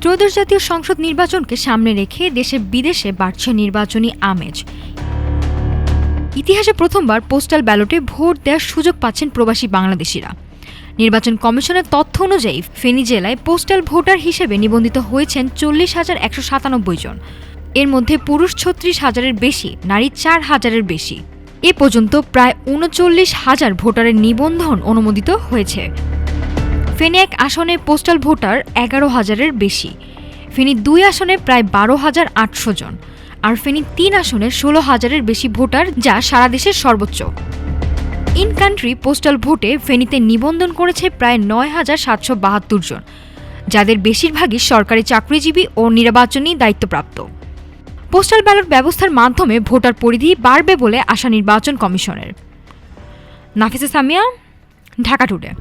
ত্রয়োদশ জাতীয় সংসদ নির্বাচনকে সামনে রেখে দেশে বিদেশে বাড়ছে নির্বাচনী আমেজ। ইতিহাসে প্রথমবার পোস্টাল ব্যালটে ভোট দেওয়ার সুযোগ পাচ্ছেন প্রবাসী বাংলাদেশিরা। নির্বাচন কমিশনের তথ্য অনুযায়ী ফেনী জেলায় পোস্টাল ভোটার হিসেবে নিবন্ধিত হয়েছেন 40,197 জন। এর মধ্যে পুরুষ 36,000-এর বেশি, নারী 4,000-এর বেশি। এ পর্যন্ত প্রায় 39,000 ভোটারের নিবন্ধন অনুমোদিত হয়েছে। ফেনী 1 আসনে পোস্টাল ভোটার 11,000-এর বেশি, ফেনী 2 আসনে প্রায় 12,800 জন, আর ফেনী 3 আসনের 16,000-এর বেশি ভোটার, যা সারা দেশের সর্বোচ্চ। ইন কান্ট্রি পোস্টাল ভোটে ফেনীতে নিবন্ধন করেছে প্রায় 9,772 জন, যাদের বেশিরভাগই সরকারি চাকরিজীবী ও নির্বাচনী দায়িত্বপ্রাপ্ত। পোস্টাল ব্যালট ব্যবস্থার মাধ্যমে ভোটার পরিধি বাড়বে বলে আশা নির্বাচন কমিশনের। নাফিসা সামিয়া, ঢাকা টুডে।